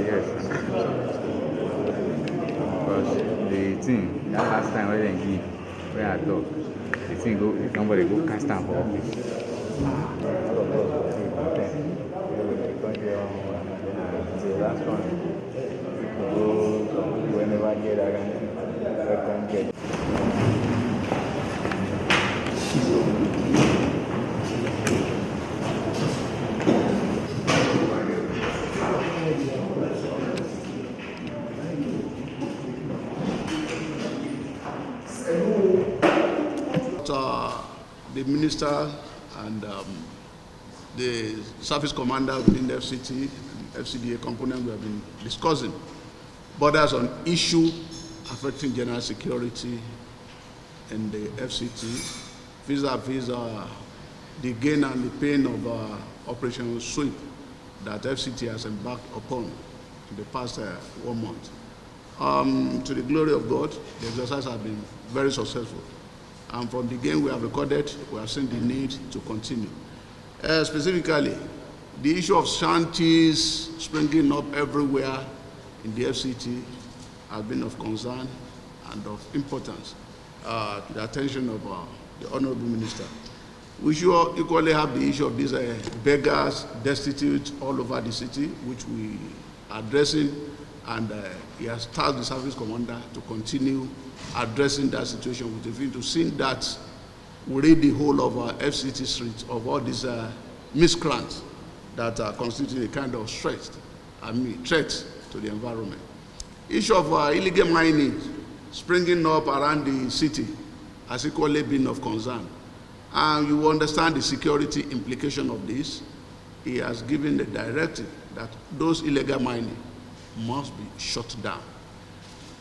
yes. Because the thing, that last time when they give, when I talk, the thing go, somebody go cast down for office. All of us were free content. The last one, people go, whenever get I can get. The minister and the service commander within the FCT, FCDA component we have been discussing, but there's an issue affecting general security in the FCT vis-a-vis the gain and the pain of Operation Sweep that FCT has embarked upon in the past 1 month. To the glory of God, the exercise has been very successful. And from the gain we have recorded, we have seen the need to continue. Specifically, the issue of shanties springing up everywhere in the FCT has been of concern and of importance to the attention of the Honorable Minister. We should equally have the issue of these beggars, destitute all over the city, which we are addressing, and he has tasked the service commander to continue addressing that situation with a view to seeing that we rid the whole of our FCT streets of all these miscreants that are constituting a kind of threat to the environment. Issue of illegal mining springing up around the city has equally been of concern. And you understand the security implication of this. He has given the directive that those illegal mining must be shut down.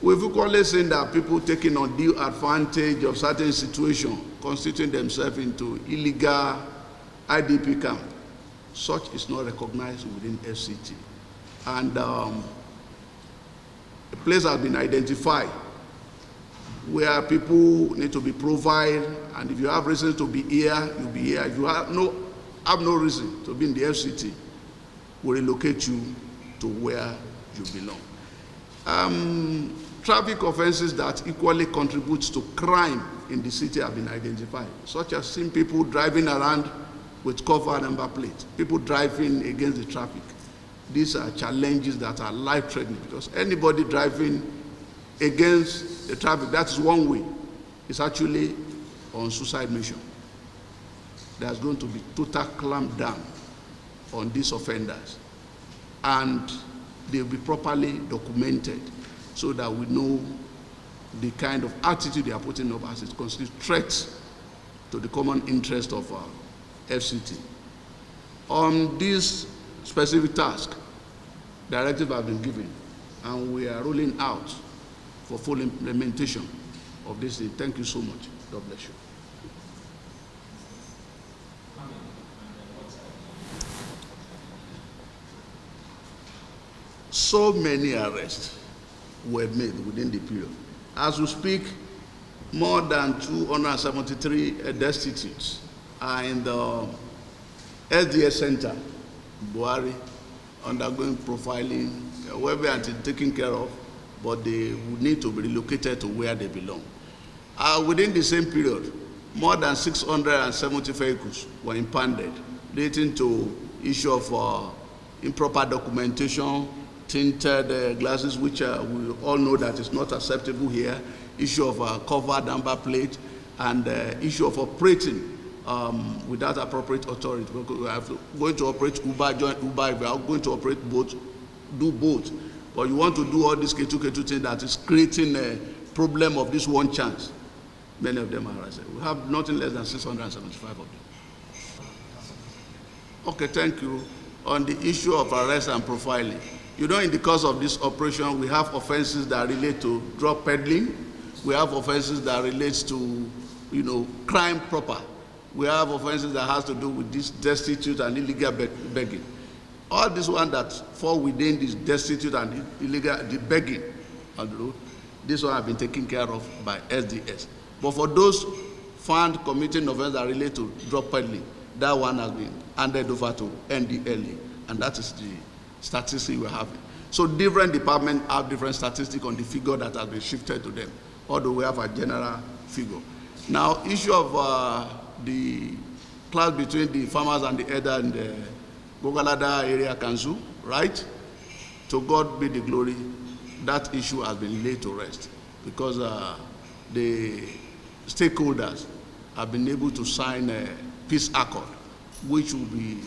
We've equally seen that people taking undue advantage of certain situations, constituting themselves into illegal IDP camp. Such is not recognized within FCT. And a place has been identified where people need to be provided, and if you have reason to be here, you'll be here. If you have no reason to be in the FCT, we'll relocate you to where you belong. Traffic offenses that equally contribute to crime in the city have been identified, such as seeing people driving around with cover number plates, people driving against the traffic. These are challenges that are life-threatening, because anybody driving against the traffic, that's one way, is actually on suicide mission. There's going to be total clamp down on these offenders, and they'll be properly documented so that we know the kind of attitude they are putting up as it constitutes threats to the common interest of FCT. On this specific task, directives have been given, and we are rolling out for full implementation of this thing. Thank you so much. God bless you. So many arrests were made within the period. As we speak, more than 273 destitutes are in the SDS center, Buhari, undergoing profiling, wherever until taken care of, but they would need to be relocated to where they belong. Within the same period, more than 670 vehicles were impounded, leading to issue of improper documentation, tinted glasses, which we all know that is not acceptable here, issue of covered number plate, and issue of operating without appropriate authority. We are going to operate Uber, join Uber. If we are going to operate both, do both. But you want to do all this K2 thing that is creating a problem of this one chance. Many of them are arrested. We have nothing less than 675 of them. Okay, thank you. On the issue of arrest and profiling, you know, in the course of this operation, we have offenses that relate to drug peddling. We have offenses that relate to, crime proper. We have offenses that has to do with this destitute and illegal begging. All these ones that fall within this destitute and illegal begging on the road, this one have been taken care of by SDS. But for those found committing offenses that relate to drug peddling, that one has been handed over to NDLE, and that is the statistics we're having. So different departments have different statistics on the figure that has been shifted to them, although we have a general figure. Now, issue of the clash between the farmers and the elder and the Gogalada area council, right? To God be the glory, that issue has been laid to rest because the stakeholders have been able to sign a peace accord, which will be,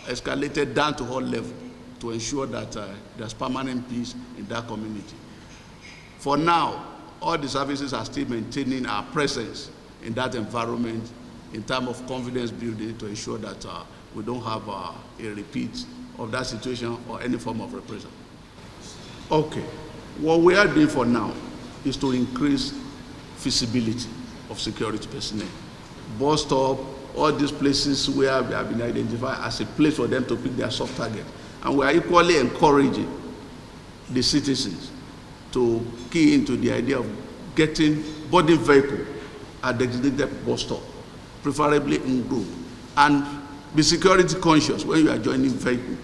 escalated down to all levels to ensure that there's permanent peace in that community. For now, all the services are still maintaining our presence in that environment in terms of confidence building to ensure that we don't have a repeat of that situation or any form of reprisal. Okay, what we are doing for now is to increase feasibility of security personnel. Bus stop, all these places where we have been identified as a place for them to pick their soft target. And we are equally encouraging the citizens to key into the idea of getting boarding vehicle at the designated bus stop, preferably in group, and be security conscious when you are joining vehicle.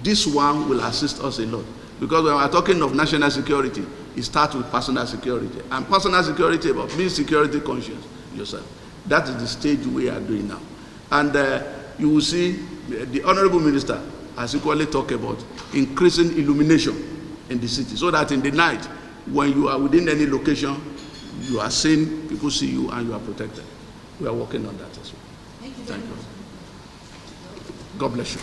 This one will assist us a lot because when we are talking of national security, it starts with personal security, and personal security about being security conscious yourself. That is the stage we are doing now. And you will see the Honorable Minister has equally talked about increasing illumination in the city so that in the night, when you are within any location, you are seen, people see you, and you are protected. We are working on that as well. Thank you. God bless you.